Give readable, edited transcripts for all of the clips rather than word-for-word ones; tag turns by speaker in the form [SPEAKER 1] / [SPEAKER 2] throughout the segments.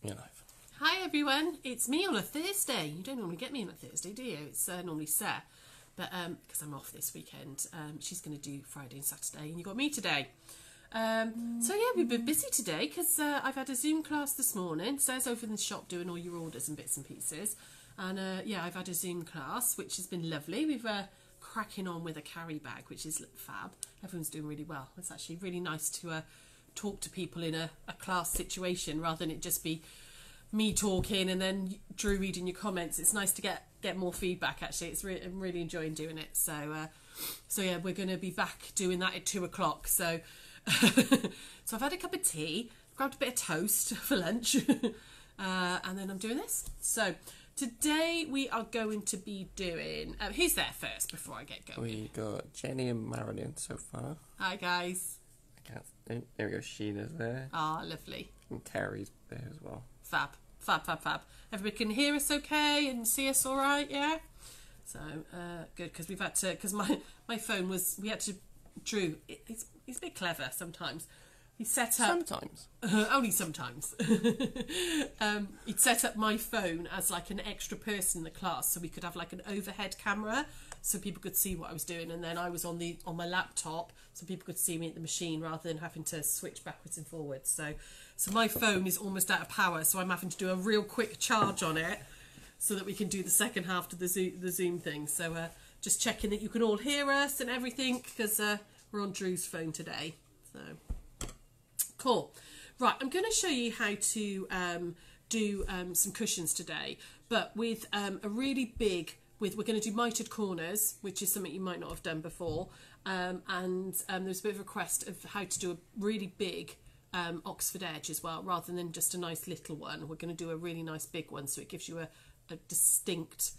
[SPEAKER 1] You're live.
[SPEAKER 2] Hi everyone, it's me on a Thursday. You don't normally get me on a Thursday, do you? It's normally Sara, but because I'm off this weekend, she's going to do Friday and Saturday, and you got me today. So yeah, we've been busy today because I've had a Zoom class this morning. Sarah's over in the shop doing all your orders and bits and pieces, and yeah, I've had a Zoom class which has been lovely. We've cracking on with a carry bag, which is fab. Everyone's doing really well. It's actually really nice to talk to people in a class situation rather than it just be me talking and then Drew reading your comments. It's nice to get more feedback. Actually, I'm really enjoying doing it. So yeah, we're going to be back doing that at 2 o'clock. So so I've had a cup of tea, grabbed a bit of toast for lunch, and then I'm doing this. So today we are going to be doing. Who's there first before I get going?
[SPEAKER 1] We got Jenny and Marilyn so far.
[SPEAKER 2] Hi guys.
[SPEAKER 1] There we go. Sheena's there.
[SPEAKER 2] Ah, lovely.
[SPEAKER 1] And Terry's there as well.
[SPEAKER 2] Fab. Everybody can hear us okay and see us all right, yeah? So, good, because we've had to, because my phone was, we had to, Drew, he's a bit clever sometimes. He set up...
[SPEAKER 1] Sometimes.
[SPEAKER 2] Only sometimes. He'd set up my phone as like an extra person in the class so we could have like an overhead camera so people could see what I was doing, and then I was on my laptop so people could see me at the machine rather than having to switch backwards and forwards. So my phone is almost out of power, so I'm having to do a real quick charge on it so that we can do the second half to the Zoom thing. So just checking that you can all hear us and everything, because we're on Drew's phone today. So cool. Right, I'm going to show you how to do some cushions today, but with a really big, we're going to do Mitered Corners, which is something you might not have done before, and there's a bit of a request of how to do a really big Oxford edge as well, rather than just a nice little one. We're going to do a really nice big one, so it gives you a distinct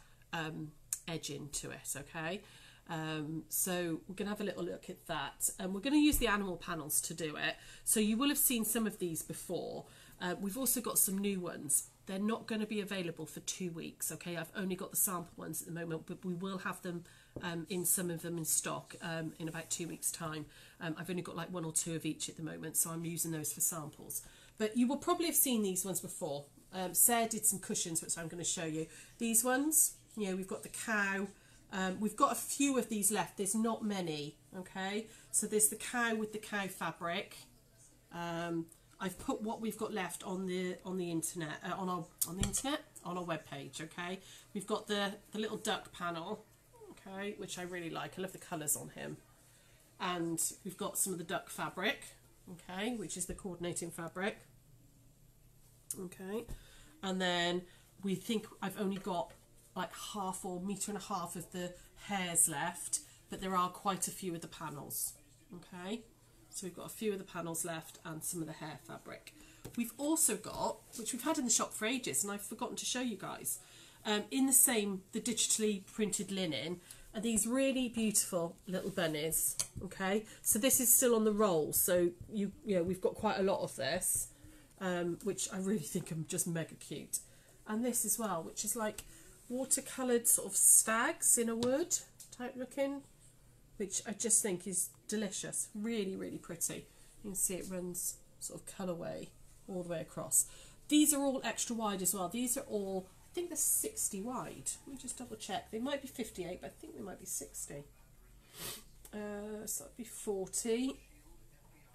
[SPEAKER 2] edge into it, okay? So we're going to have a little look at that, and we're going to use the animal panels to do it. So you will have seen some of these before. We've also got some new ones. They're not going to be available for 2 weeks, okay? I've only got the sample ones at the moment, but we will have them in some of them in stock in about 2 weeks' time. I've only got like 1 or 2 of each at the moment, so I'm using those for samples. But you will probably have seen these ones before. Sarah did some cushions, which I'm going to show you. These ones, you know, we've got the cow. We've got a few of these left. There's not many, okay? So there's the cow with the cow fabric. I've put what we've got left on the internet, on our webpage, okay? We've got the little duck panel, okay, which I really like. I love the colours on him. And we've got some of the duck fabric, okay, which is the coordinating fabric, okay. And then we think I've only got like half or metre and a half of the hairs left, but there are quite a few of the panels, okay. So we've got a few of the panels left and some of the hair fabric. We've also got, which we've had in the shop for ages, and I've forgotten to show you guys, in the digitally printed linen, are these really beautiful little bunnies, okay? So this is still on the roll, so you know, we've got quite a lot of this, which I really think are just mega cute. And this as well, which is like watercoloured sort of stags in a wood type looking, which I just think is delicious. Really, really pretty. You can see it runs sort of colourway all the way across. These are all extra wide as well. These are all, I think they're 60 wide. Let me just double check. They might be 58, but I think they might be 60. So that'd be 40.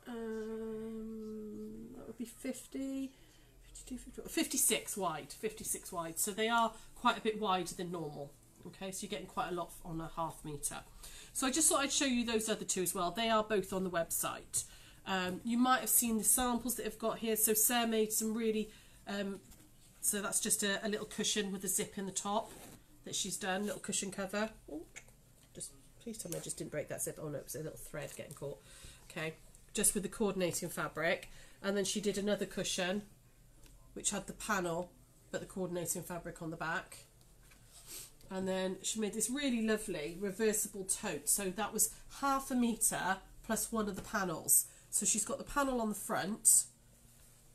[SPEAKER 2] That would be 50. 52, 54, 56 wide. 56 wide. So they are quite a bit wider than normal. Okay, so you're getting quite a lot on a half metre. So I just thought I'd show you those other two as well. They are both on the website. You might have seen the samples that I've got here. So Sarah made some really, so that's just a little cushion with a zip in the top that she's done, little cushion cover. Oh, just please tell me I just didn't break that zip. Oh no, it was a little thread getting caught. Okay, just with the coordinating fabric. And then she did another cushion, which had the panel, but the coordinating fabric on the back. And then she made this really lovely reversible tote. So that was half a metre plus one of the panels. So she's got the panel on the front,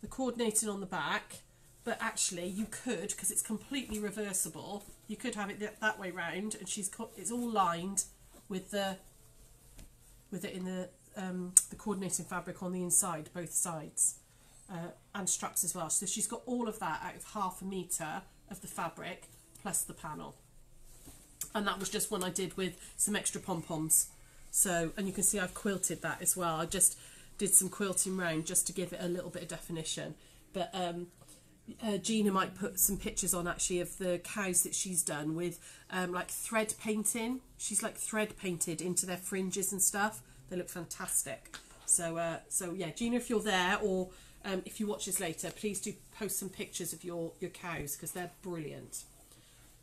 [SPEAKER 2] the coordinating on the back, but actually you could, because it's completely reversible, you could have it that way round, and it's all lined with it in the coordinating fabric on the inside, both sides. and straps as well. So she's got all of that out of 1/2 metre of the fabric plus the panel. And that was just one I did with some extra pom-poms. So, and you can see I've quilted that as well. I just did some quilting round just to give it a little bit of definition. But Gina might put some pictures on actually of the cows that she's done with like thread painting. She's like thread painted into their fringes and stuff. They look fantastic. So so yeah, Gina, if you're there, or if you watch this later, please do post some pictures of your cows, because they're brilliant.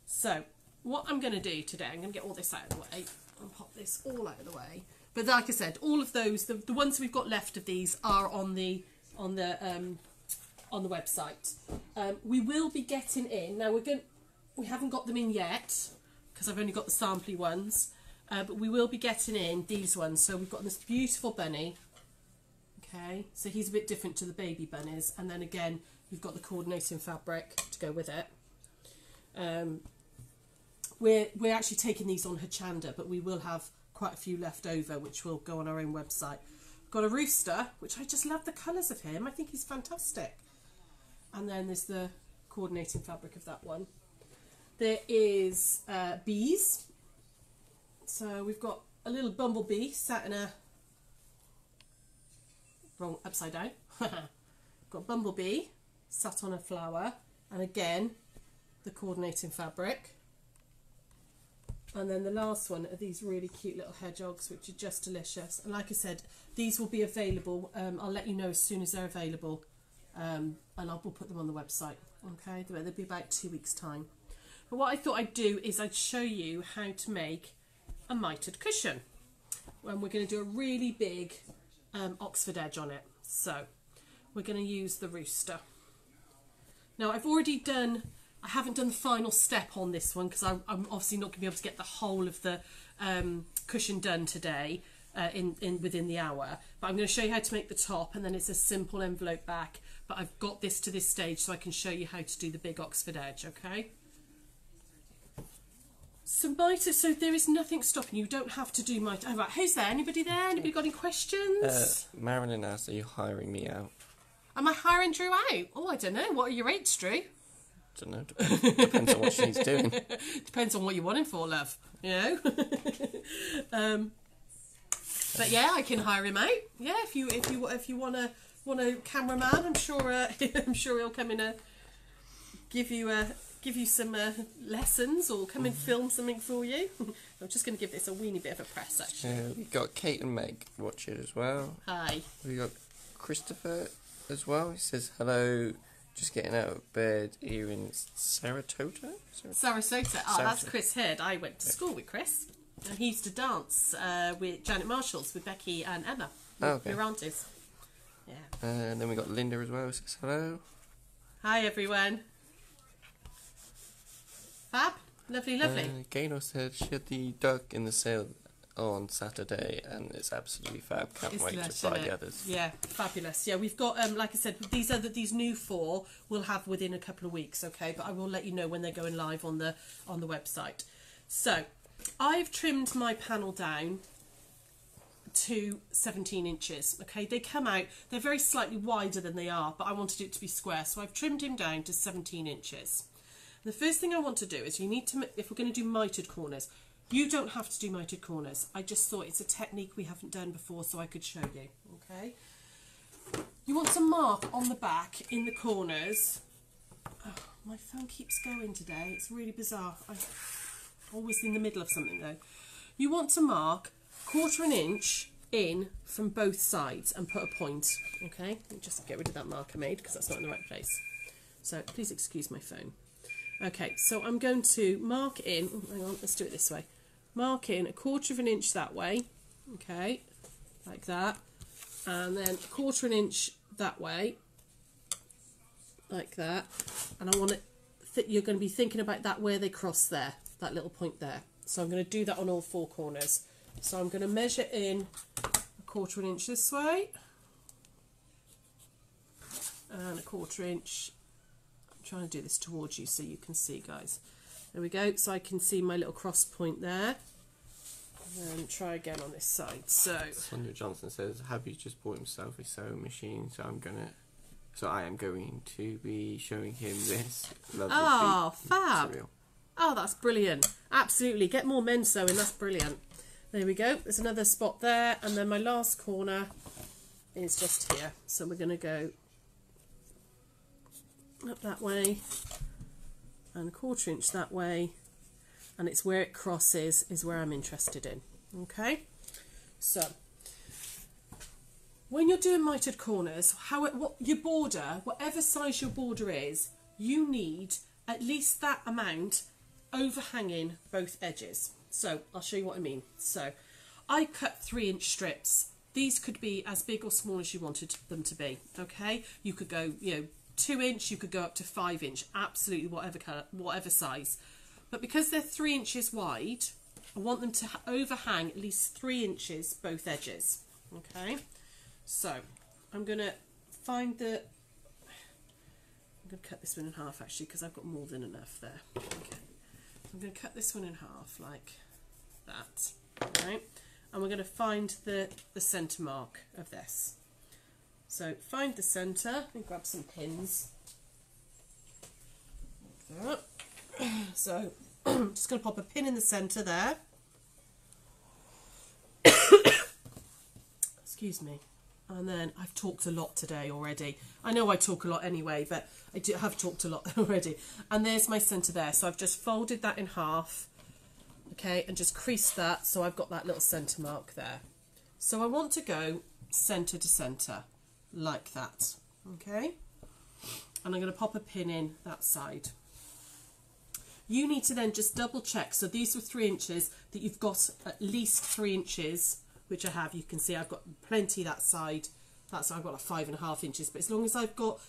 [SPEAKER 2] So what I'm going to do today, I'm going to get all this out of the way and pop this all out of the way. But like I said, all of those, the ones we've got left of these are on the website. We will be getting in now. We haven't got them in yet because I've only got the sampley ones, but we will be getting in these ones. So we've got this beautiful bunny. Okay, so he's a bit different to the baby bunnies, and then again we've got the coordinating fabric to go with it. We're actually taking these on Hochanda, but we will have quite a few left over, which will go on our own website. Got a rooster, which I just love the colours of him. I think he's fantastic. And then there's the coordinating fabric of that one. There is bees. So we've got a little bumblebee sat in a wrong upside down. Got bumblebee sat on a flower, and again the coordinating fabric. And then the last one are these really cute little hedgehogs, which are just delicious. And like I said, these will be available. I'll let you know as soon as they're available, and we'll put them on the website. Okay, they'll be about 2 weeks' time. But what I thought I'd do is I'd show you how to make a mitered cushion, and we're going to do a really big Oxford edge on it. So we're going to use the rooster. Now I haven't done the final step on this one because I'm obviously not going to be able to get the whole of the cushion done today within the hour. But I'm going to show you how to make the top, and then it's a simple envelope back. But I've got this to this stage so I can show you how to do the big Oxford edge, okay? So so there is nothing stopping you. You don't have to do mitered. Oh, right, who's there? Anybody there? Anybody got any questions?
[SPEAKER 1] Marilyn asked, are you hiring me out?
[SPEAKER 2] Am I hiring Drew out? Oh, I don't know. What are your rates, Drew?
[SPEAKER 1] Don't know. Depends on what she's doing.
[SPEAKER 2] Depends on what you want him for, love. You know. But yeah, I can hire him out. Yeah, if you want a cameraman, I'm sure he'll come in give you some lessons, or come and film something for you. I'm just going to give this a weeny bit of a press, actually.
[SPEAKER 1] We've got Kate and Meg watching as well.
[SPEAKER 2] Hi.
[SPEAKER 1] We've got Christopher as well. He says, hello, just getting out of bed here in Sarasota?
[SPEAKER 2] Sarasota. Oh, that's Chris Head. I went to school with Chris. And he used to dance with Janet Marshall's, with Becky and Emma.
[SPEAKER 1] Okay.
[SPEAKER 2] Your aunties. Yeah.
[SPEAKER 1] And then we got Linda as well, who says hello.
[SPEAKER 2] Hi, everyone. Fab. Lovely, lovely.
[SPEAKER 1] Gaynor said she had the duck in the sale on Saturday, and it's absolutely fab. Can't wait to try the others. Yeah,
[SPEAKER 2] fabulous. Yeah, we've got, like I said, these new 4 we'll have within a couple of weeks, okay? But I will let you know when they're going live on the website. So, I've trimmed my panel down to 17 inches, okay? They come out, they're very slightly wider than they are, but I wanted it to be square, so I've trimmed him down to 17 inches. The first thing I want to do is you need to, if we're going to do mitered corners, you don't have to do mitered corners. I just thought it's a technique we haven't done before, so I could show you, okay? You want to mark on the back in the corners. Oh, my phone keeps going today. It's really bizarre. I'm always in the middle of something though. You want to mark 1/4 inch in from both sides and put a point, okay? Let me just get rid of that mark I made because that's not in the right place. So please excuse my phone. Okay, so I'm going to mark in, oh, hang on, let's do it this way. Mark in 1/4 inch that way, okay, like that, and then 1/4 inch that way, like that, and I want it, you're going to be thinking about that where they cross there, that little point there. So I'm going to do that on all 4 corners. So I'm going to measure in 1/4 inch this way, and 1/4 inch. Trying to do this towards you so you can see, guys. There we go. So I can see my little cross point there. And then try again on this side. So
[SPEAKER 1] Sonia Johnson says Happy's just bought himself a sewing machine, so I'm gonna So I am going to be showing him this lovely
[SPEAKER 2] fab.
[SPEAKER 1] cereal.
[SPEAKER 2] Oh, that's brilliant. Absolutely. Get more men sewing. That's brilliant. There we go. There's another spot there. And then my last corner is just here. So we're going to go up that way and 1/4 inch that way. And it's where it crosses is where I'm interested in. Okay. So when you're doing mitered corners, what your border, whatever size your border is, you need at least that amount overhanging both edges. So I'll show you what I mean. So I cut 3-inch strips. These could be as big or small as you wanted them to be. Okay, you could go, 2-inch. You could go up to 5-inch. Absolutely, whatever color, whatever size. But because they're 3 inches wide, I want them to overhang at least 3 inches both edges. Okay. So I'm going to find I'm going to cut this one in half actually because I've got more than enough there. Okay. I'm going to cut this one in half like that. Right. And we're going to find the centre mark of this. So find the centre and grab some pins. Like that. So I'm just going to pop a pin in the centre there. Excuse me. And then I've talked a lot today already. I know I talk a lot anyway, but I have talked a lot already. And there's my centre there. So I've just folded that in half, okay, and just creased that so I've got that little centre mark there. So I want to go centre to centre, like that, okay? And I'm going to pop a pin in that side. You need to then just double check. So these were 3 inches, that you've got at least 3 inches, which I have. You can see I've got plenty that side. That's I've got like 5.5 inches. But as long as I've got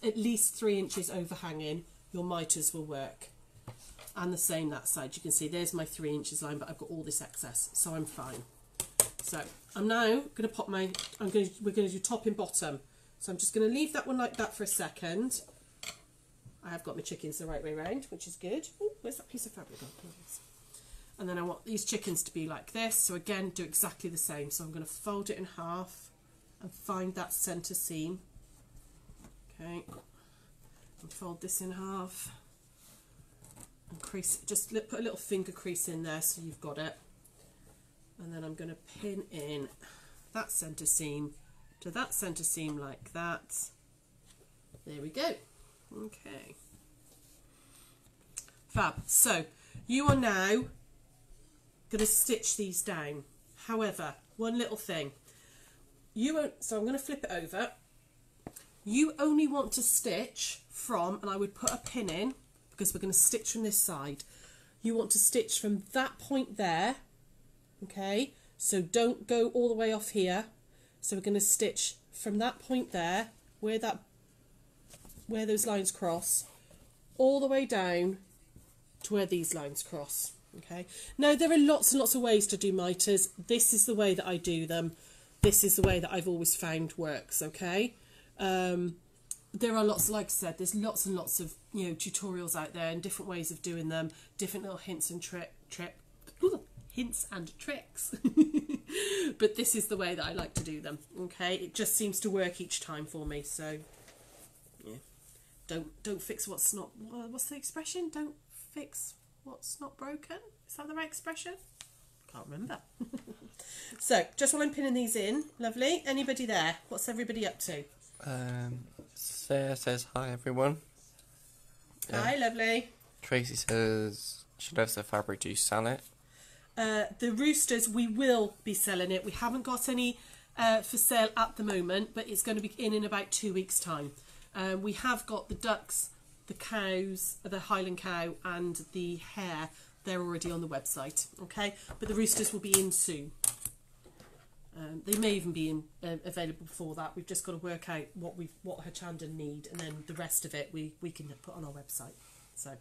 [SPEAKER 2] at least 3 inches overhanging, your miters will work. And the same that side. You can see there's my 3 inches line, but I've got all this excess, so I'm fine. So I'm now going to pop we're going to do top and bottom. So I'm just going to leave that one like that for a second. I have got my chickens the right way round, which is good. Ooh, where's that piece of fabric gone? And then I want these chickens to be like this. So again, do exactly the same. So I'm going to fold it in half and find that centre seam. Okay. And fold this in half. And crease, just put a little finger crease in there so you've got it. And then I'm going to pin in that centre seam to that centre seam like that. There we go. Okay. Fab. So you are now going to stitch these down. However, one little thing. So I'm going to flip it over. You only want to stitch from, and I would put a pin in because we're going to stitch from this side. You want to stitch from that point there. Okay, so don't go all the way off here. So we're going to stitch from that point there, where those lines cross, all the way down to where these lines cross. Okay. Now there are lots and lots of ways to do miters. This is the way that I do them. This is the way that I've always found works. Okay. There are lots, like I said, there's lots and lots of tutorials out there and different ways of doing them, different little hints and hints and tricks. But this is the way that I like to do them. Okay, it just seems to work each time for me. So yeah, don't fix what's not. What's the expression? Don't fix what's not broken. Is that the right expression? Can't remember. So just while I'm pinning these in, lovely. Anybody there? What's everybody up to?
[SPEAKER 1] Sarah says hi everyone.
[SPEAKER 2] Hi, lovely.
[SPEAKER 1] Tracy says she loves the fabric. Do you sell it?
[SPEAKER 2] The roosters, we will be selling it. We haven't got any for sale at the moment, but it's going to be in about 2 weeks' time. We have got the ducks, the cows, the Highland cow and the hare. They're already on the website, okay? But the roosters will be in soon. They may even be available before that. We've just got to work out what her Chandon need, and then the rest of it we can put on our website. So I'm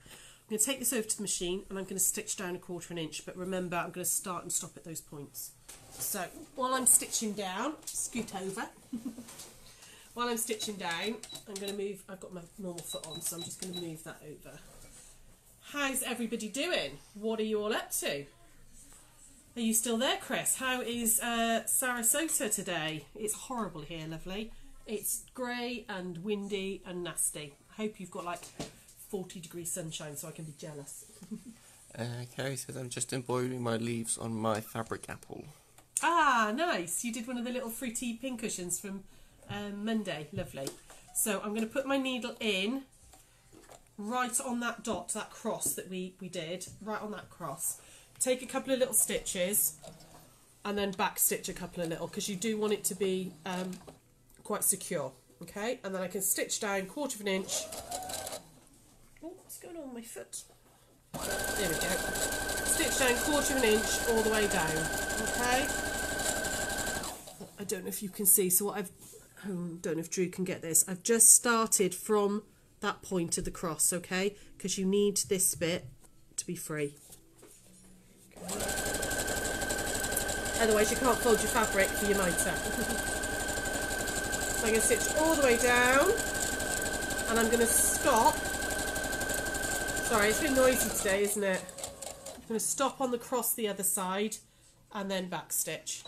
[SPEAKER 2] going to take this over to the machine and I'm going to stitch down 1/4 inch, but remember I'm going to start and stop at those points. So while I'm stitching down, scoot over. While I'm stitching down, I'm going to move, I've got my normal foot on, so I'm just going to move that over. How's everybody doing? What are you all up to? Are you still there, Chris? How is Sara Sosa today? It's horrible here, lovely. It's grey and windy and nasty. I hope you've got like 40-degree sunshine so I can be jealous.
[SPEAKER 1] Carrie says, I'm just embroidering my leaves on my fabric apple.
[SPEAKER 2] Ah, nice. You did one of the little fruity pincushions from Monday. Lovely. So I'm going to put my needle in right on that dot, that cross that we did, right on that cross. Take a couple of little stitches and then back stitch a couple of little, because you do want it to be quite secure. Okay, and then I can stitch down 1/4 inch. Oh, what's going on with my foot? There we go. Stitch down 1/4 inch all the way down. Okay. I don't know if you can see. So what I've, don't know if Drew can get this. I've just started from that point of the cross. Okay, because you need this bit to be free. Okay. Otherwise, you can't fold your fabric for your mitre. So I'm going to stitch all the way down, and I'm going to stop. Sorry, it's a bit noisy today, isn't it? I'm going to stop on the cross the other side and then back stitch.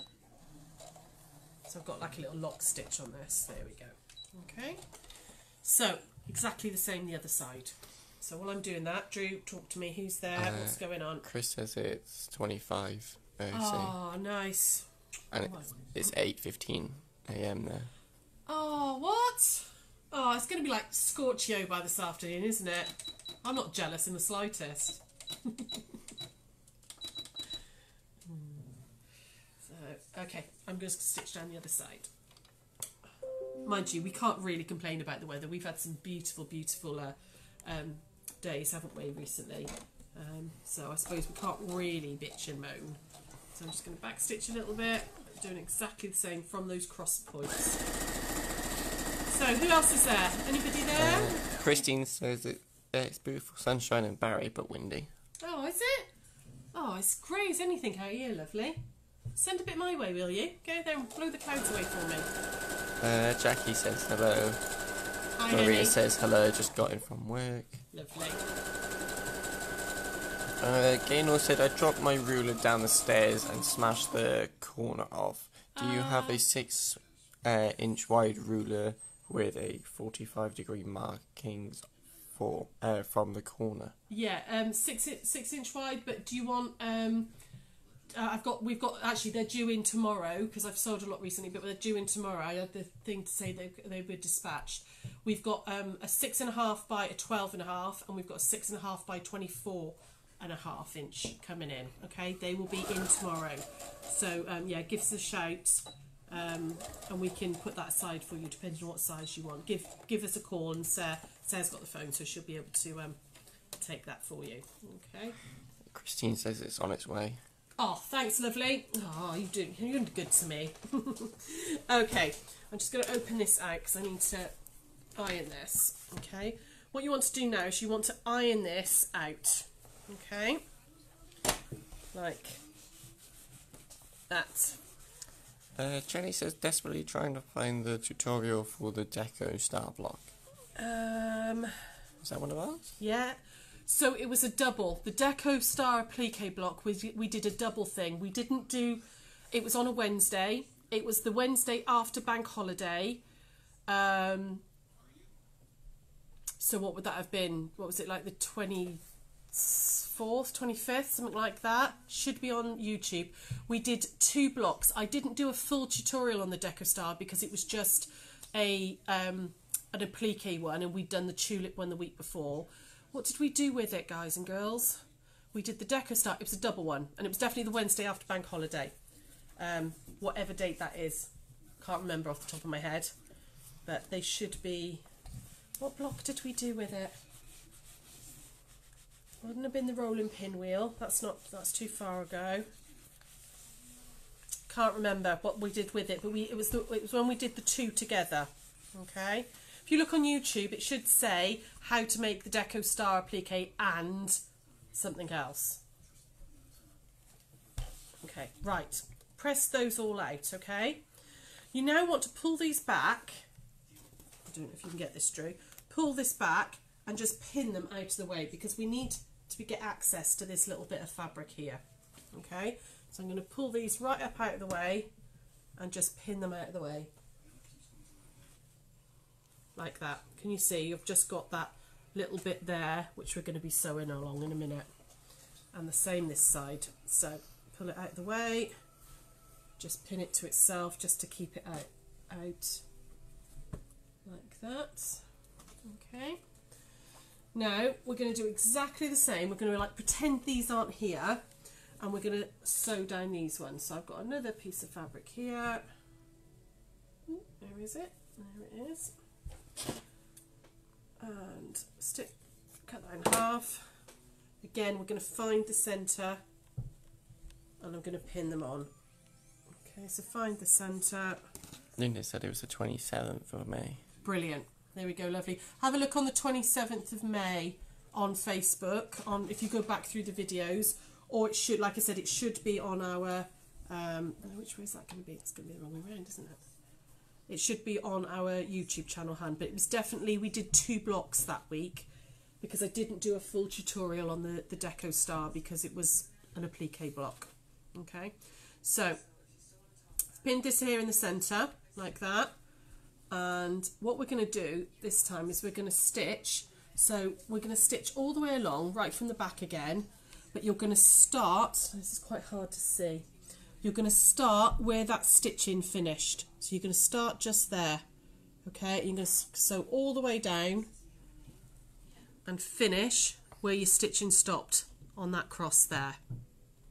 [SPEAKER 2] So I've got like a little lock stitch on this. There we go. Okay. So exactly the same the other side. So while I'm doing that, Drew, talk to me. Who's there? What's going on?
[SPEAKER 1] Chris says it's 25.
[SPEAKER 2] Oh, nice.
[SPEAKER 1] And it's 8:15 a.m. there.
[SPEAKER 2] Oh, what? Oh, it's going to be like Scorchio by this afternoon, isn't it? I'm not jealous in the slightest. So, okay, I'm going to stitch down the other side. Mind you, we can't really complain about the weather. We've had some beautiful, beautiful days, haven't we, recently? So I suppose we can't really bitch and moan. So I'm just going to back stitch a little bit, doing exactly the same from those cross points. So who else is there? Anybody there?
[SPEAKER 1] Christine says it's beautiful sunshine in Barry, but windy.
[SPEAKER 2] Oh, is it? Oh, it's grey as anything out here, lovely. Send a bit my way, will you? Go there and blow the clouds away for me.
[SPEAKER 1] Jackie says hello.
[SPEAKER 2] Hi,
[SPEAKER 1] Maria
[SPEAKER 2] Henny.
[SPEAKER 1] says hello, just got in from work.
[SPEAKER 2] Lovely.
[SPEAKER 1] Gaynor said, I dropped my ruler down the stairs and smashed the corner off. Do you have a 6-inch wide ruler with a 45-degree markings for from the corner?
[SPEAKER 2] Yeah, 6 inch wide. But do you want? We've got actually they're due in tomorrow because I've sold a lot recently, but they're due in tomorrow. I had the thing to say they were dispatched. We've got a 6.5 by a 12.5, and we've got a 6.5 by 24.5 inch coming in. Okay, they will be in tomorrow. So yeah, give us a shout. And we can put that aside for you depending on what size you want. Give us a call, and Sarah's got the phone, so she'll be able to take that for you. Okay.
[SPEAKER 1] Christine says it's on its way.
[SPEAKER 2] Oh, thanks, lovely. Oh, you're good to me. Okay, I'm just going to open this out because I need to iron this. Okay. What you want to do now is you want to iron this out. Okay. Like that.
[SPEAKER 1] Jenny says, desperately trying to find the tutorial for the Gecko star block. Is that one of ours?
[SPEAKER 2] Yeah. So it was a double. The Gecko star applique block, we did a double thing. We didn't do... It was on a Wednesday. It was the Wednesday after bank holiday. So what would that have been? What was it, like the 24th, 25th, something like that? Should be on YouTube. We did 2 blocks. I didn't do a full tutorial on the Gecko star because it was just an applique one, and we'd done the tulip one the week before. What did we do with it, guys and girls? We did the Gecko star. It was a double one, and it was definitely the Wednesday after bank holiday. Whatever date that is. Can't remember off the top of my head. But they should be... What block did we do with it? Wouldn't have been the rolling pinwheel. That's too far ago. Can't remember what we did with it, but it was when we did the 2 together. Okay. If you look on YouTube, it should say how to make the Gecko star applique and something else. Okay, right. Press those all out, okay? You now want to pull these back. I don't know if you can get this, Drew. Pull this back and just pin them out of the way because we need to get access to this little bit of fabric here. Okay, so I'm going to pull these right up out of the way and just pin them out of the way. like that. Can you see? You've just got that little bit there, which we're going to be sewing along in a minute. And the same this side. So pull it out of the way, just pin it to itself just to keep it out like that. Okay. Now we're going to do exactly the same. We're going to like pretend these aren't here, and we're going to sew down these ones. So I've got another piece of fabric here. Ooh, where is it? There it is. And cut that in half. Again, we're going to find the centre, and I'm going to pin them on. Okay, so find the centre.
[SPEAKER 1] Linda said it was the 27th of May.
[SPEAKER 2] Brilliant. There we go, lovely. Have a look on the 27th of May on Facebook, if you go back through the videos, or it should, like I said, it should be on our, which way is that going to be? It's going to be the wrong way around, isn't it? It should be on our YouTube channel, Han, but it was definitely, we did 2 blocks that week, because I didn't do a full tutorial on the Deco Star because it was an applique block. Okay, so pinned this here in the centre like that, and what we're going to do this time is we're going to stitch. So we're going to stitch all the way along, right from the back again, but you're going to start, this is quite hard to see, you're going to start where that stitching finished. So you're going to start just there, okay, you're going to sew all the way down and finish where your stitching stopped on that cross there.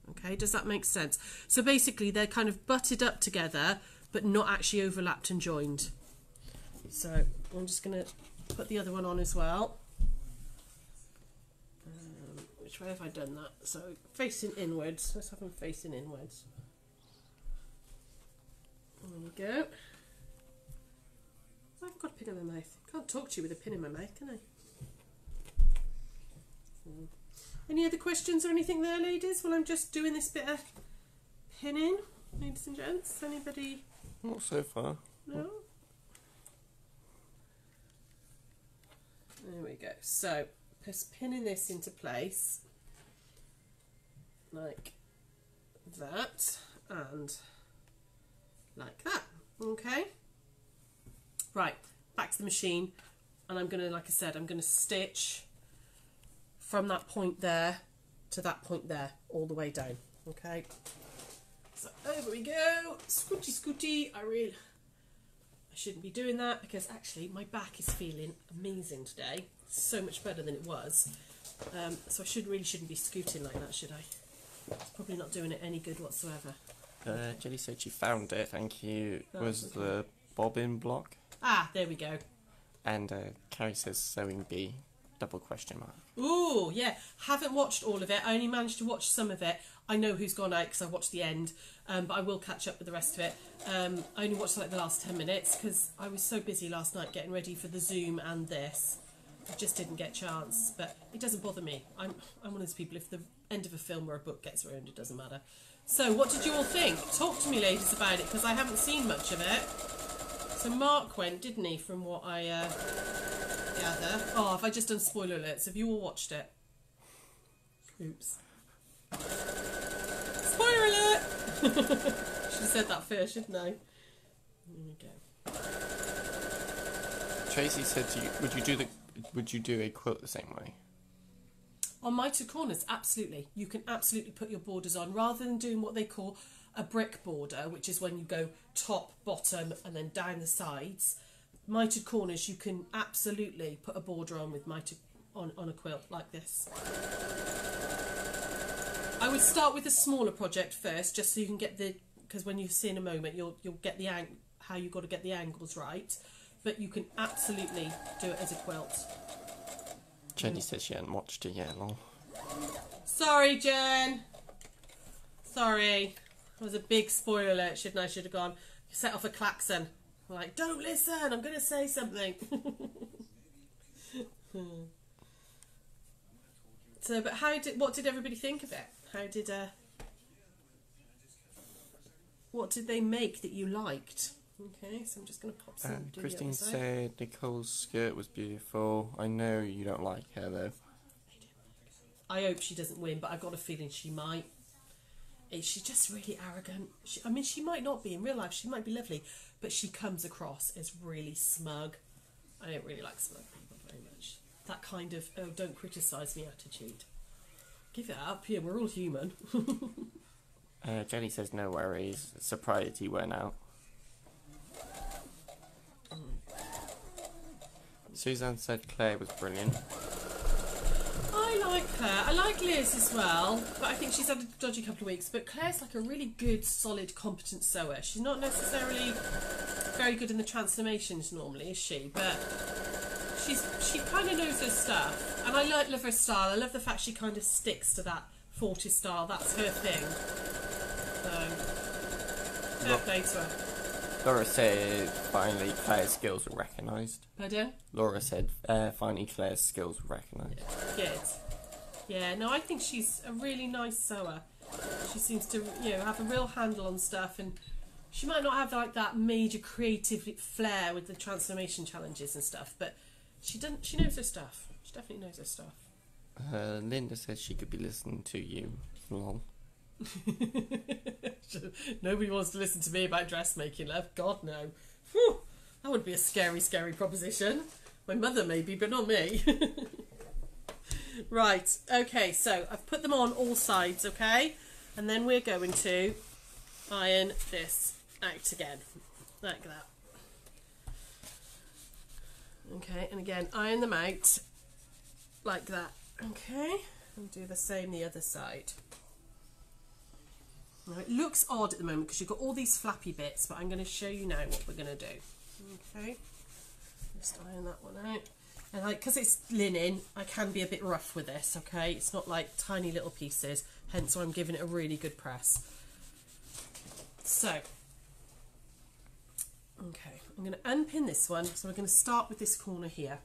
[SPEAKER 2] Okay, does that make sense? So basically they're kind of butted up together but not actually overlapped and joined. So I'm just going to put the other one on as well. Which way have I done that? So facing inwards, let's have them facing inwards. There we go. I've got a pin in my mouth. Can't talk to you with a pin in my mouth, can I? Any other questions or anything there, ladies, while I'm just doing this bit of pinning, ladies and gents? Anybody?
[SPEAKER 1] Not so far.
[SPEAKER 2] No? There we go. So, just pinning this into place like that and like that. Okay? Right, back to the machine, and I'm going to, like I said, I'm going to stitch from that point there to that point there, all the way down. Okay, so over we go. Scooty scooty. I shouldn't be doing that because actually my back is feeling amazing today, so much better than it was, so I really shouldn't be scooting like that, should I? It's probably not doing it any good whatsoever.
[SPEAKER 1] Jelly said she found it, thank you.
[SPEAKER 2] Oh,
[SPEAKER 1] Was
[SPEAKER 2] okay.
[SPEAKER 1] the bobbin block.
[SPEAKER 2] Ah, there we go.
[SPEAKER 1] And Carrie says sewing bee, double question mark.
[SPEAKER 2] Ooh, yeah. Haven't watched all of it. I only managed to watch some of it. I know who's gone out because I watched the end, but I will catch up with the rest of it. I only watched like the last 10 minutes because I was so busy last night getting ready for the Zoom and this. I just didn't get a chance, but it doesn't bother me. I'm one of those people, if the end of a film or a book gets ruined, it doesn't matter. So what did you all think? Talk to me, ladies, about it, because I haven't seen much of it. So Mark went, didn't he, from what I gather. Oh, have I just done spoiler alerts? Have you all watched it? Oops. Spoiler alert! Should have said that first, shouldn't I? There we go.
[SPEAKER 1] Tracy said to you, would you do a quilt the same way?
[SPEAKER 2] On Mitered Corners, absolutely. You can absolutely put your borders on rather than doing what they call a brick border, which is when you go top, bottom, and then down the sides. Mitered Corners, you can absolutely put a border on with on a quilt like this. I would start with a smaller project first, just so you can get because when you see in a moment, you'll get how you've got to get the angles right. But you can absolutely do it as a quilt.
[SPEAKER 1] Jenny said she hadn't watched it yet, lol.
[SPEAKER 2] Sorry, Jen. Sorry. It was a big spoiler alert, shouldn't I? Should have gone, set off a klaxon. I'm like, don't listen, I'm going to say something. So, but what did everybody think of it? What did they make that you liked? Okay, so I'm just going to pop some.
[SPEAKER 1] Christine said Nicole's skirt was beautiful. I know you don't like her though.
[SPEAKER 2] I hope she doesn't win, but I've got a feeling she might. She's just really arrogant. She might not be in real life. She might be lovely, but she comes across as really smug I don't really like smug people very much. That kind of, oh, don't criticise me attitude. Give it up, yeah, we're all human.
[SPEAKER 1] Jenny says no worries. Surprised he went out. Suzanne said Claire was brilliant.
[SPEAKER 2] I like Claire. I like Liz as well, but I think she's had a dodgy couple of weeks. But Claire's like a really good, solid, competent sewer. She's not necessarily very good in the transformations normally, is she? But she kind of knows her stuff. And I love her style. I love the fact she kind of sticks to that 40s style. That's her thing. So, fair play to her.
[SPEAKER 1] Laura said finally Claire's skills were recognised.
[SPEAKER 2] Pardon?
[SPEAKER 1] Laura said finally Claire's skills were recognised.
[SPEAKER 2] Yeah, good. Yeah, no, I think she's a really nice sewer. She seems to, have a real handle on stuff, and she might not have like that major creative flair with the transformation challenges and stuff, but she knows her stuff. She definitely knows her stuff.
[SPEAKER 1] Linda says she could be listening to you. Lol.
[SPEAKER 2] Nobody wants to listen to me about dressmaking, love. God, no. Whew, that would be a scary, scary proposition. My mother maybe, but not me. Right, okay, so I've put them on all sides, okay? And then we're going to iron this out again, like that. Okay, and again, iron them out like that, okay? And do the same the other side. Now, it looks odd at the moment because you've got all these flappy bits, but I'm going to show you now what we're going to do. Okay, just iron that one out. And because it's linen, I can be a bit rough with this, okay? It's not like tiny little pieces, hence why I'm giving it a really good press. So, okay, I'm going to unpin this one, so we're going to start with this corner here.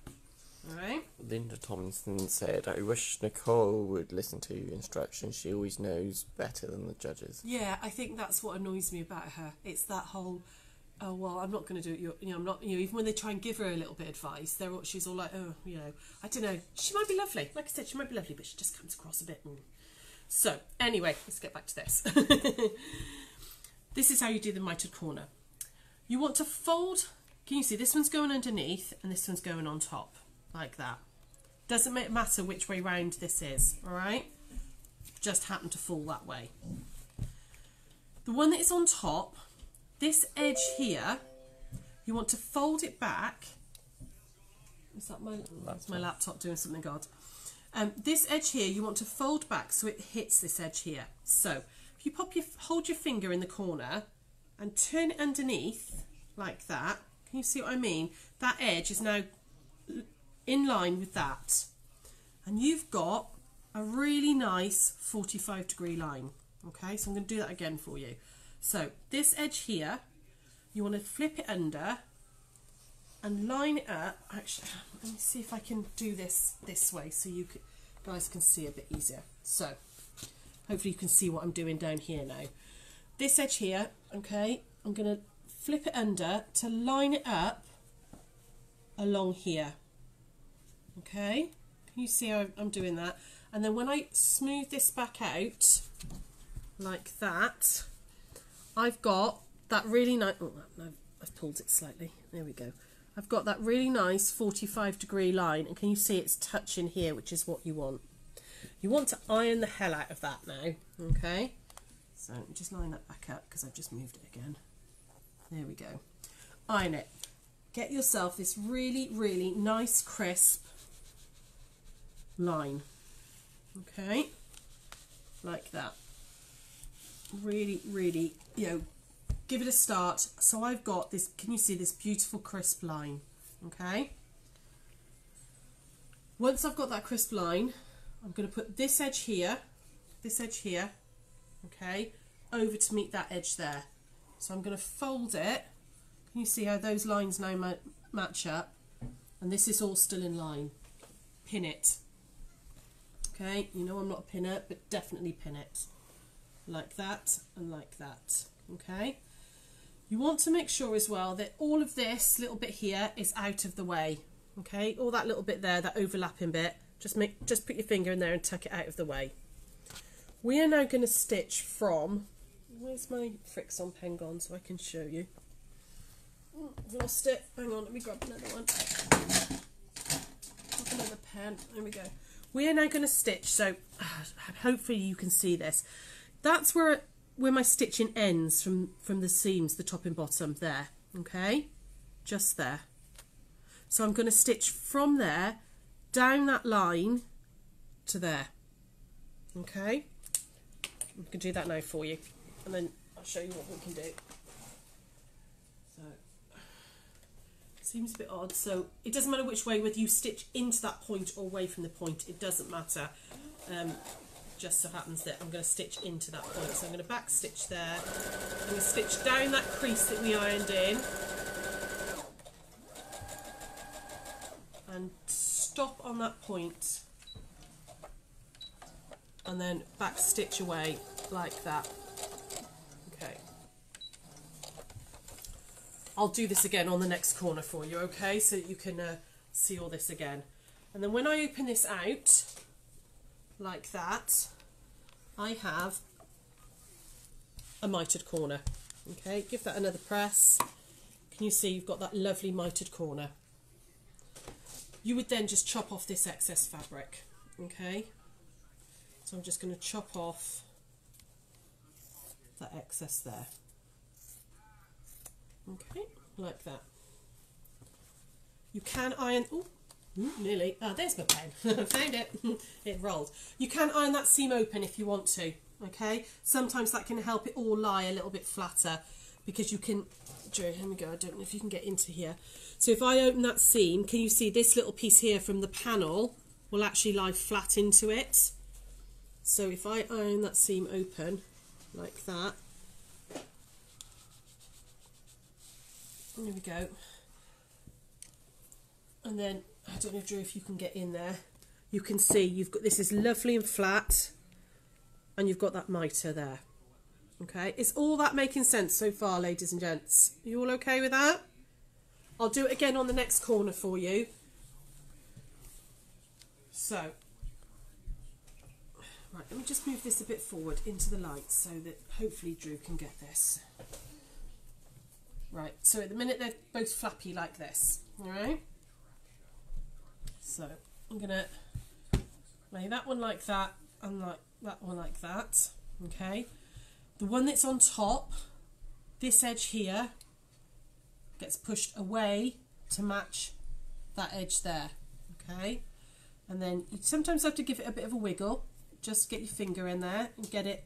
[SPEAKER 2] Alright?
[SPEAKER 1] Linda Tomlinson said, I wish Nicole would listen to instructions. She always knows better than the judges.
[SPEAKER 2] Yeah, I think that's what annoys me about her. It's that whole, oh, well, I'm not going to do it. I'm not, even when they try and give her a little bit of advice, she's all like, oh, I don't know. She might be lovely. Like I said, she might be lovely, but she just comes across a bit. So, anyway, let's get back to this. This is how you do the mitered corner. You want to fold, can you see, this one's going underneath and this one's going on top. Like that. Doesn't matter which way round this is, alright? Just happen to fall that way. The one that is on top, this edge here, you want to fold it back. Is that that's my laptop doing something odd? This edge here, you want to fold back so it hits this edge here. So, if you hold your finger in the corner and turn it underneath, like that, can you see what I mean? That edge is now in line with that, and you've got a really nice 45-degree line. Okay, so I'm going to do that again for you. So this edge here, you want to flip it under and line it up. Actually, let me see if I can do this way so you guys can see a bit easier. So hopefully you can see what I'm doing down here now. This edge here, okay, I'm going to flip it under to line it up along here. Okay, can you see how I'm doing that? And then when I smooth this back out like that, I've got that really nice, oh no, I've pulled it slightly, there we go. I've got that really nice 45-degree line, and can you see it's touching here, which is what you want. You want to iron the hell out of that now, okay? So just line that back up because I've just moved it again. There we go. Iron it. Get yourself this really, really nice, crisp line, okay, like that. Really, really, give it a start. So I've got this, can you see this beautiful crisp line? Okay, once I've got that crisp line, I'm going to put this edge here, okay, over to meet that edge there. So I'm going to fold it. Can you see how those lines now match up? And this is all still in line. Pin it. Okay, you know I'm not a pinner, but definitely pin it. Like that and like that. Okay. You want to make sure as well that all of this little bit here is out of the way. Okay, all that little bit there, that overlapping bit, just put your finger in there and tuck it out of the way. We are now going to stitch from, where's my Frixion pen gone so I can show you? I've lost it. Hang on, let me grab another one. another pen. There we go. We are now going to stitch, so hopefully you can see this. That's where my stitching ends from the seams, the top and bottom there, okay? Just there. So I'm going to stitch from there down that line to there, okay? We can do that now for you, and then I'll show you what we can do. So, seems a bit odd, so it doesn't matter which way, whether you stitch into that point or away from the point, it doesn't matter. Just so happens that I'm going to stitch into that point, so I'm going to back stitch there. I'm going to stitch down that crease that we ironed in and stop on that point, and then back stitch away like that. Okay, I'll do this again on the next corner for you, okay, so that you can see all this again. And then when I open this out like that, I have a mitered corner. Okay, give that another press. Can you see you've got that lovely mitered corner? You would then just chop off this excess fabric. Okay, so I'm just going to chop off that excess there. Okay, like that. You can iron. Ooh, nearly. Ah, there's my pen. I found it. It rolled. You can iron that seam open if you want to. Okay, sometimes that can help it all lie a little bit flatter, because you can. Here we go. I don't know if you can get into here. So if I open that seam, can you see this little piece here from the panel will actually lie flat into it? So if I iron that seam open like that, there we go. And then I don't know, Drew, if you can get in there. You can see you've got, this is lovely and flat, and you've got that mitre there. Okay, is all that making sense so far, ladies and gents? Are you all okay with that? I'll do it again on the next corner for you. So, right, let me just move this a bit forward into the light so that hopefully Drew can get this. Right, so at the minute they're both flappy like this, alright? So, I'm going to lay that one like that and like that one like that, okay? The one that's on top, this edge here, gets pushed away to match that edge there, okay? And then you sometimes have to give it a bit of a wiggle, just get your finger in there and get it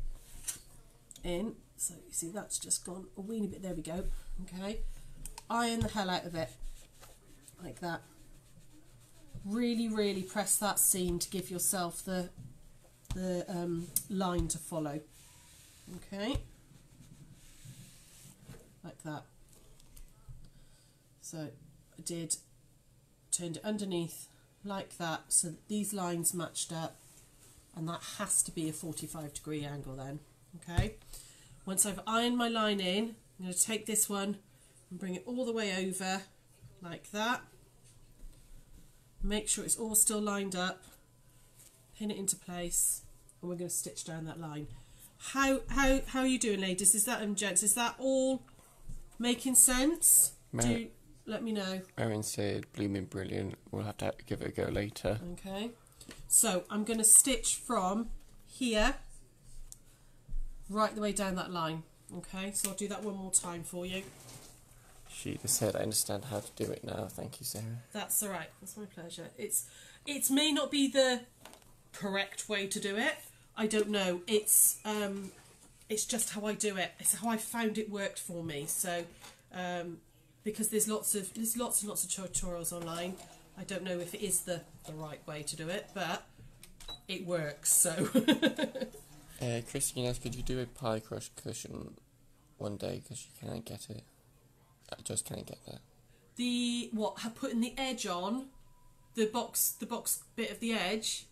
[SPEAKER 2] in. So you see that's just gone a weeny bit, there we go, okay? Iron the hell out of it, like that. Really, really press that seam to give yourself the line to follow. Okay, like that. So I turned it underneath like that so that these lines matched up, and that has to be a 45-degree angle then. Okay, once I've ironed my line in, I'm going to take this one and bring it all the way over like that. Make sure it's all still lined up, pin it into place, and we're going to stitch down that line. How are you doing, ladies? Is that, gents, is that all making sense? Let me know.
[SPEAKER 1] Erin said blooming brilliant. We'll have to give it a go later.
[SPEAKER 2] Okay, so I'm going to stitch from here right the way down that line. Okay, so I'll do that one more time for you.
[SPEAKER 1] She just said, I understand how to do it now. Thank you, Sarah.
[SPEAKER 2] That's all right. That's my pleasure. It may not be the correct way to do it. I don't know. It's just how I do it. It's how I found it worked for me. So because there's lots and lots of tutorials online. I don't know if it is the right way to do it, but it works. So
[SPEAKER 1] Christine asked, could you do a pie crush cushion one day, because you can't get it. I just can't get that.
[SPEAKER 2] Putting the edge on the box bit of the edge.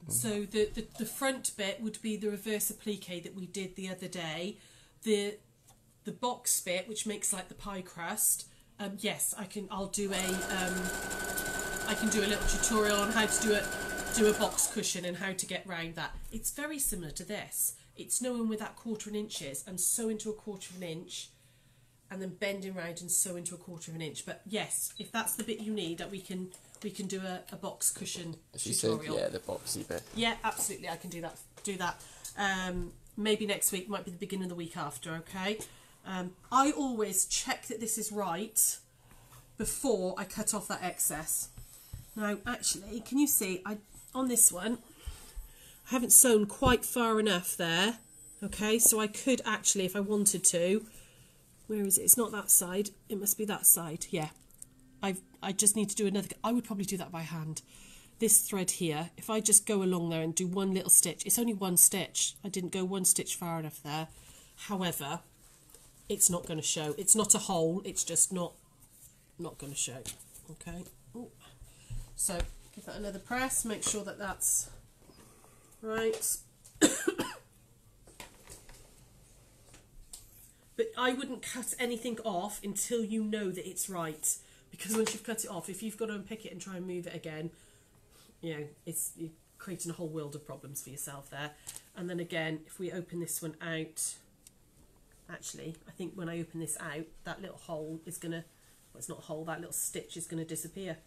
[SPEAKER 2] So the front bit would be the reverse applique that we did the other day. The box bit, which makes like the pie crust. Yes, I can do a little tutorial on how to do a box cushion and how to get round that. It's very similar to this. It's knowing with that 1/4 inches and sew into a 1/4 inch, and then bending round and sew into a 1/4 inch. But yes, if that's the bit you need, that we can we can do a box cushion
[SPEAKER 1] She
[SPEAKER 2] tutorial.
[SPEAKER 1] said, yeah, the boxy bit.
[SPEAKER 2] Yeah, absolutely, I can do that. Maybe next week, might be the beginning of the week after, okay? I always check that this is right before I cut off that excess. Now, actually, can you see, on this one, I haven't sewn quite far enough there, okay? So I could actually, if I wanted to, where is it? It's not that side, it must be that side, yeah. I just need to do another, I would probably do that by hand. This thread here, if I just go along there and do one little stitch, it's only one stitch. I didn't go one stitch far enough there. However, it's not going to show. It's not a hole, it's just not going to show. Okay. Ooh. So give that another press, make sure that that's right. But I wouldn't cut anything off until you know that it's right. Because once you've cut it off, if you've got to unpick it and try and move it again, you know, you're creating a whole world of problems for yourself there. And then again, if we open this one out, actually, I think when I open this out, that little hole is going to, well, it's not a hole, that little stitch is going to disappear.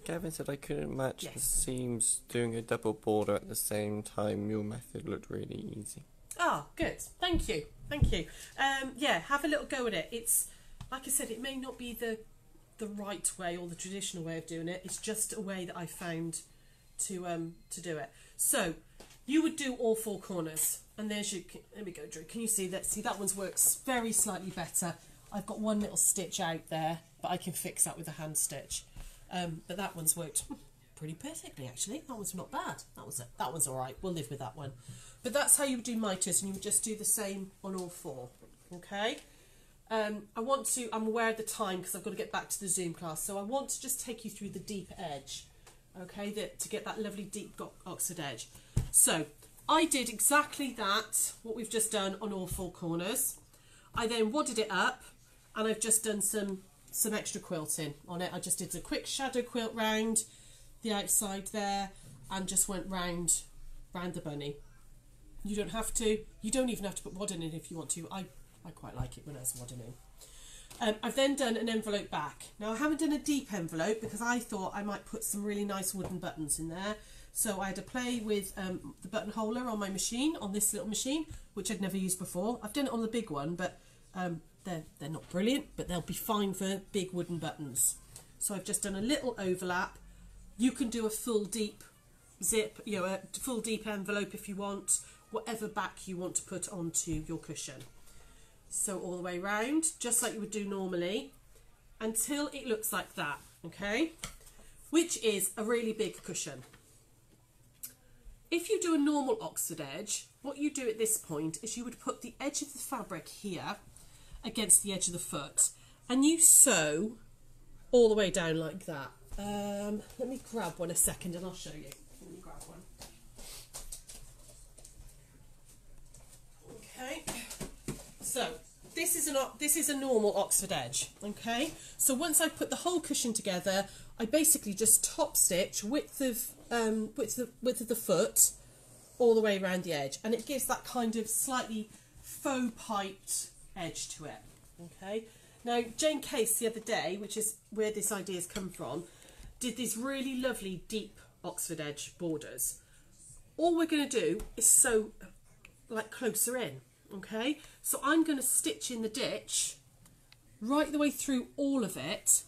[SPEAKER 1] Gavin said I couldn't match the seams doing a double border at the same time. Your method looked really easy.
[SPEAKER 2] Ah, good. Thank you. Thank you. Yeah, have a little go at it. It's, like I said, it may not be the right way or the traditional way of doing it. It's just a way that I found to do it. So you would do all 4 corners, and there's your, there we go, Drew. Can you see that? See, that one's works very slightly better. I've got one little stitch out there, but I can fix that with a hand stitch. But that one's worked pretty perfectly, actually. That one's not bad. That one's all right. We'll live with that one. But that's how you would do miters, and you would just do the same on all 4. Okay. I'm aware of the time because I've got to get back to the Zoom class, so I want to just take you through the deep edge, okay, to get that lovely deep oxford edge. So I did exactly that, what we've just done on all 4 corners. I then wadded it up, and I've just done some extra quilting on it. I just did a quick shadow quilt round the outside there, and just went round the bunny. You don't have to, you don't even have to put wadding in if you want to. I quite like it when there's wadding in. I've then done an envelope back. Now I haven't done a deep envelope because I thought I might put some really nice wooden buttons in there. So I had to play with the buttonholer on my machine, on this little machine, which I'd never used before. I've done it on the big one, but they're not brilliant, but they'll be fine for big wooden buttons. So I've just done a little overlap. You can do a full deep zip, you know, a full deep envelope if you want, whatever back you want to put onto your cushion. So all the way round, just like you would do normally, until it looks like that, okay? Which is a really big cushion. If you do a normal oxford edge, what you do at this point is you would put the edge of the fabric here against the edge of the foot, and you sew all the way down like that. Let me grab one a second and I'll show you. Let me grab one. Okay. So this is a normal oxford edge, okay? So once I put the whole cushion together, I basically just top stitch width of the foot all the way around the edge, and it gives that kind of slightly faux piped edge to it. Okay. Now Jane Case the other day, which is where this idea has come from, did these really lovely deep oxford edge borders. All we're going to do is sew like closer in. Okay, so I'm going to stitch in the ditch right the way through all of it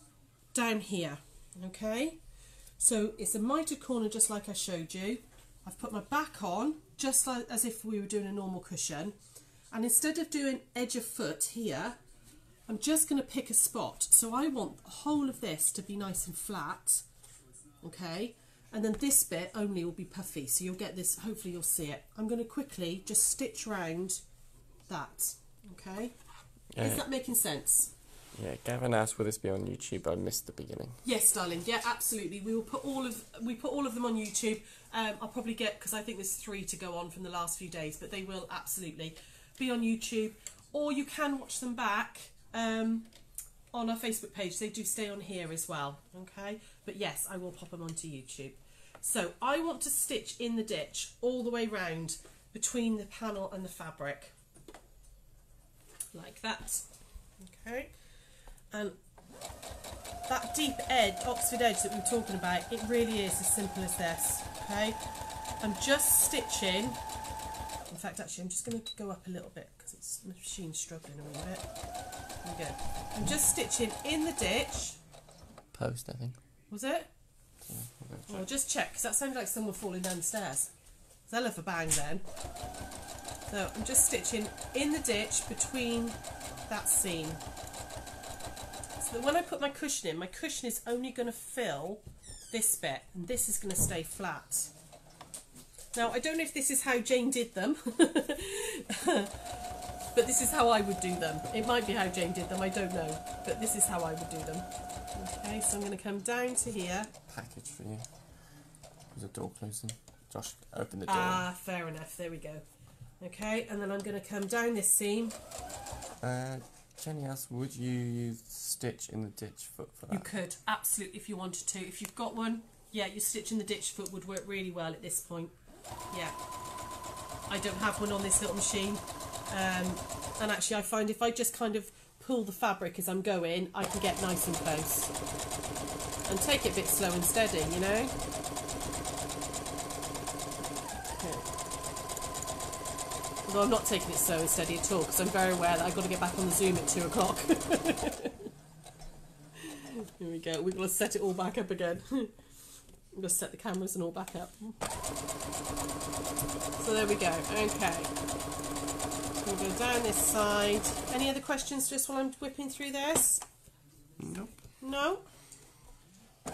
[SPEAKER 2] down here. Okay, so it's a mitered corner just like I showed you. I've put my back on just like as if we were doing a normal cushion, and instead of doing edge of foot here, I'm just going to pick a spot. So I want the whole of this to be nice and flat, okay, and then this bit only will be puffy, so you'll get this, hopefully you'll see it. I'm going to quickly just stitch round that, okay? Is that making sense?
[SPEAKER 1] Yeah, Gavin asked will this be on YouTube. I missed the beginning.
[SPEAKER 2] Yes, darling. Yeah, absolutely. We put all of them on YouTube. I'll probably get, because I think there's 3 to go on from the last few days, but they will absolutely be on YouTube, or you can watch them back on our Facebook page. They do stay on here as well, okay? But yes, I will pop them onto YouTube. So I want to stitch in the ditch all the way round between the panel and the fabric, like that, okay? And that deep edge, Oxford edge that we were talking about, it really is as simple as this, okay? I'm just stitching, in fact actually I'm just going to go up a little bit because it's the machine's struggling a wee bit. There we go. I'm just stitching in the ditch.
[SPEAKER 1] Post, I think.
[SPEAKER 2] Was it?
[SPEAKER 1] Yeah,
[SPEAKER 2] I'll just check because that sounded like someone falling down the stairs. Hell of a bang then. So I'm just stitching in the ditch between that seam. So that when I put my cushion in, my cushion is only going to fill this bit and this is going to stay flat. Now I don't know if this is how Jane did them, but this is how I would do them. It might be how Jane did them, I don't know, but this is how I would do them. Okay, so I'm going to come down to here.
[SPEAKER 1] Package for you. There's a door closing. Josh, open the door.
[SPEAKER 2] Ah, fair enough. There we go. Okay, and then I'm going to come down this seam.
[SPEAKER 1] Jenny asked, would you stitch in the ditch foot for that?
[SPEAKER 2] You could, absolutely, if you wanted to. If you've got one, yeah, your stitch in the ditch foot would work really well at this point. Yeah. I don't have one on this little machine. And actually I find if I just kind of pull the fabric as I'm going, I can get nice and close. And take it a bit slow and steady, you know? Okay. Although I'm not taking it slow and steady at all, because I'm very aware that I've got to get back on the Zoom at 2 o'clock. Here we go, we've got to set it all back up again. I'm going to set the cameras and all back up. So there we go, okay. We'll go down this side. Any other questions just while I'm whipping through this?
[SPEAKER 1] Nope.
[SPEAKER 2] No?
[SPEAKER 1] By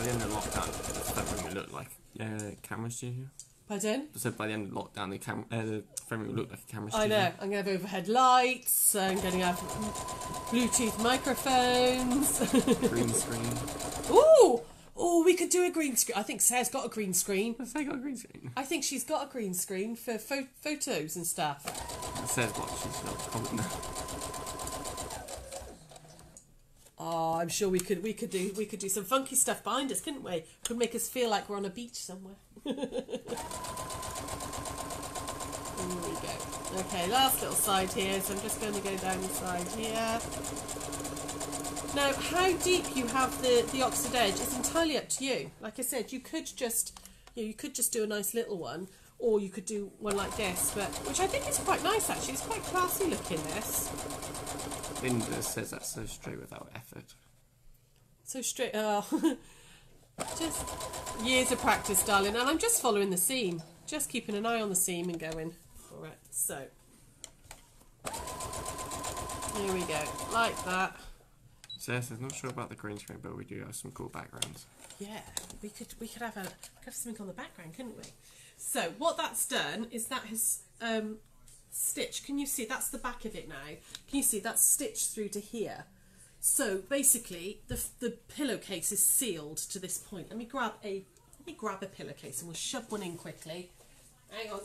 [SPEAKER 1] the end of lockdown, the front room will look like a camera studio.
[SPEAKER 2] Pardon?
[SPEAKER 1] I said by the end of lockdown, the front room will look like a camera studio.
[SPEAKER 2] I know. I'm going to have overhead lights. I'm going to have Bluetooth microphones.
[SPEAKER 1] Green screen.
[SPEAKER 2] Ooh! Oh, we could do a green screen. I think Sarah's got a green screen.
[SPEAKER 1] Has Sarah got a green screen?
[SPEAKER 2] I think she's got a green screen for photos and stuff.
[SPEAKER 1] Sarah's what she's got to comment now.
[SPEAKER 2] Oh, I'm sure we could do some funky stuff behind us, couldn't we? Could make us feel like we're on a beach somewhere. There we go. Okay, last little side here, so I'm just going to go down the side here. Now, how deep you have the Oxford edge is entirely up to you. Like I said, you could just do a nice little one, or you could do one like this, but which I think is quite nice actually. It's quite classy looking, this.
[SPEAKER 1] Linda says that's so straight without effort.
[SPEAKER 2] So straight, just years of practice, darling, and I'm just following the seam, just keeping an eye on the seam and going. All right, so here we go, like that.
[SPEAKER 1] Sarah says not sure about the green screen, but we do have some cool backgrounds.
[SPEAKER 2] Yeah, we could have something on the background, couldn't we? So what that's done is that has stitched. Can you see? That's the back of it now. Can you see that's stitched through to here? So basically, the pillowcase is sealed to this point. Let me grab a pillowcase and we'll shove one in quickly. Hang on.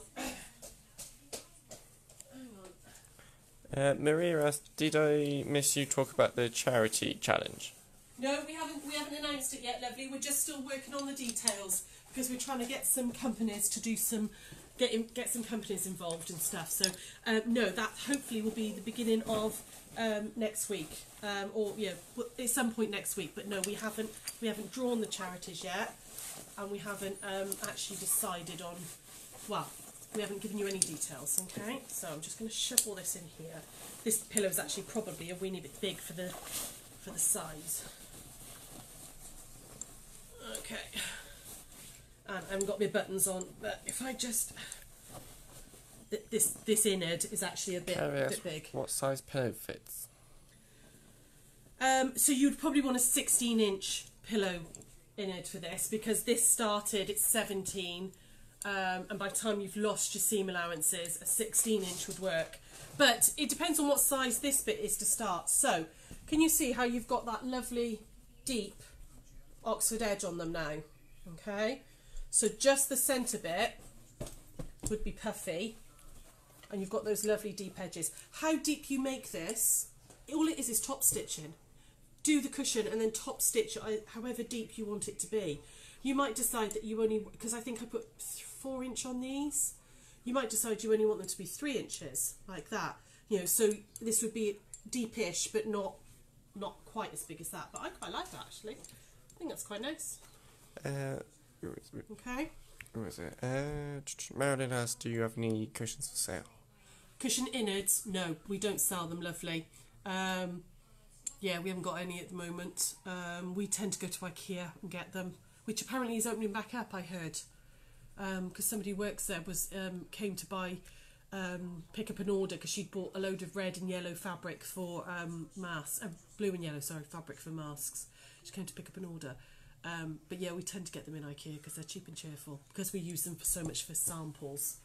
[SPEAKER 1] Maria asked, did I miss you talk about the charity challenge?
[SPEAKER 2] No, we haven't announced it yet, lovely. We're just still working on the details because we're trying to get some companies to do some get some companies involved and stuff. So no, that hopefully will be the beginning of next week, or yeah, at some point next week. But no, we haven't drawn the charities yet, and we haven't actually decided on. Well, we haven't given you any details. Okay, so I'm just going to shove all this in here. This pillow is actually probably a weeny bit big for the size. Okay. And I haven't got my buttons on, but if I just... This innard is actually a bit big.
[SPEAKER 1] What size pillow fits?
[SPEAKER 2] So you'd probably want a 16-inch pillow innard for this, because this started, it's 17, and by the time you've lost your seam allowances, a 16-inch would work. But it depends on what size this bit is to start. So, can you see how you've got that lovely, deep Oxford edge on them now? Okay? So just the centre bit would be puffy, and you've got those lovely deep edges. How deep you make this, all it is top stitching. Do the cushion and then top stitch however deep you want it to be. You might decide that you only, because I think I put 4 inch on these, you might decide you only want them to be 3 inches, like that. You know, so this would be deepish but not not quite as big as that, but I quite like that actually. I think that's quite nice.
[SPEAKER 1] Where is it?
[SPEAKER 2] Okay.
[SPEAKER 1] Where is it? Marilyn asks, do you have any cushions for sale?
[SPEAKER 2] Cushion innards? No, we don't sell them, lovely. Yeah, we haven't got any at the moment. We tend to go to IKEA and get them, which apparently is opening back up, I heard. Because somebody who works there came to pick up an order because she'd bought a load of red and yellow fabric for masks. Blue and yellow, sorry, fabric for masks. She came to pick up an order. But yeah, we tend to get them in IKEA because they're cheap and cheerful, because we use them for so much for samples.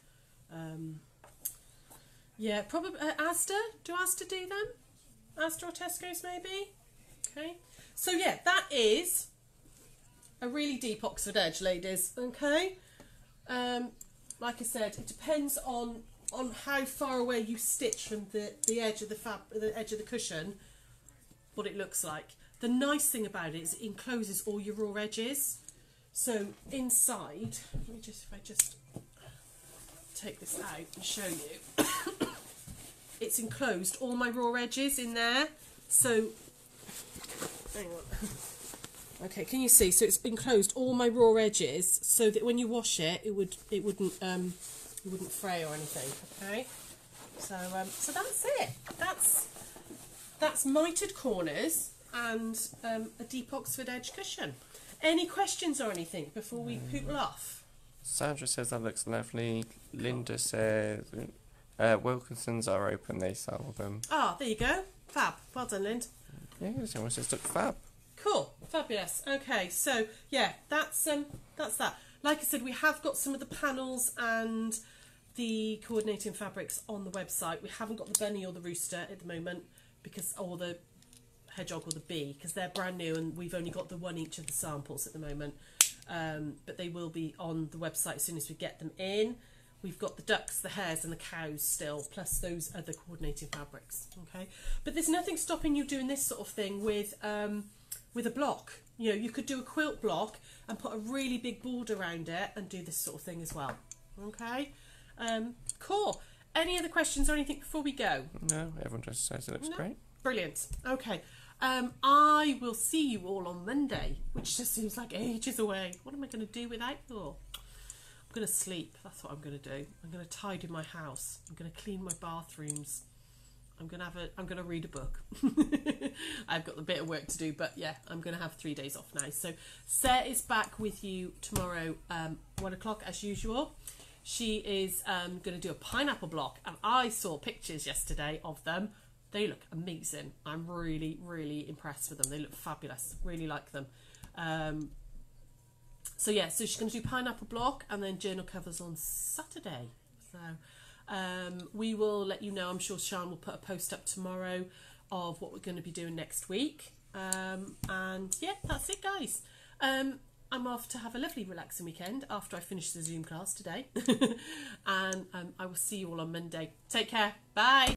[SPEAKER 2] Yeah, probably Asda. Do Asda do them? Asda or Tesco's maybe? Okay. So yeah, that is a really deep Oxford edge, ladies. Okay. Like I said, it depends on how far away you stitch from the edge of the edge of the cushion, what it looks like. The nice thing about it is it encloses all your raw edges. So inside, if I just take this out and show you, it's enclosed all my raw edges in there. So, hang on. Okay, can you see? So it's enclosed all my raw edges, so that when you wash it, it wouldn't fray or anything. Okay, so that's it. That's Mitered Corners and a deep Oxford edge cushion. Any questions or anything before we pootle off?
[SPEAKER 1] Sandra says that looks lovely. Cool. Linda says Wilkinson's are open, they sell them.
[SPEAKER 2] Ah, there you go. Fab. Well done, Lind.
[SPEAKER 1] Yeah, someone says look fab.
[SPEAKER 2] Cool. Fabulous. Okay, so yeah, that's that. Like I said, we have got some of the panels and the coordinating fabrics on the website. We haven't got the bunny or the rooster at the moment, or the hedgehog or the bee, because they're brand new and we've only got the one each of the samples at the moment. But they will be on the website as soon as we get them in. We've got the ducks, the hares and the cows still, plus those other coordinating fabrics. Okay, but there's nothing stopping you doing this sort of thing with a block. You know, you could do a quilt block and put a really big border around it and do this sort of thing as well. Okay, cool. Any other questions or anything before we go?
[SPEAKER 1] No, everyone just says it looks great.
[SPEAKER 2] Brilliant. Okay. I will see you all on Monday, which just seems like ages away. What am I going to do without you all? I'm going to sleep. That's what I'm going to do. I'm going to tidy my house. I'm going to clean my bathrooms. I'm going to read a book. I've got a bit of work to do, but yeah, I'm going to have 3 days off now. So Sarah is back with you tomorrow, 1 o'clock as usual. She is going to do a pineapple block, and I saw pictures yesterday of them. They look amazing. I'm really, really impressed with them. They look fabulous. Really like them. So yeah, so she's going to do pineapple block and then journal covers on Saturday. So we will let you know. I'm sure Sian will put a post up tomorrow of what we're going to be doing next week. And yeah, that's it, guys. I'm off to have a lovely relaxing weekend after I finish the Zoom class today. And I will see you all on Monday. Take care. Bye.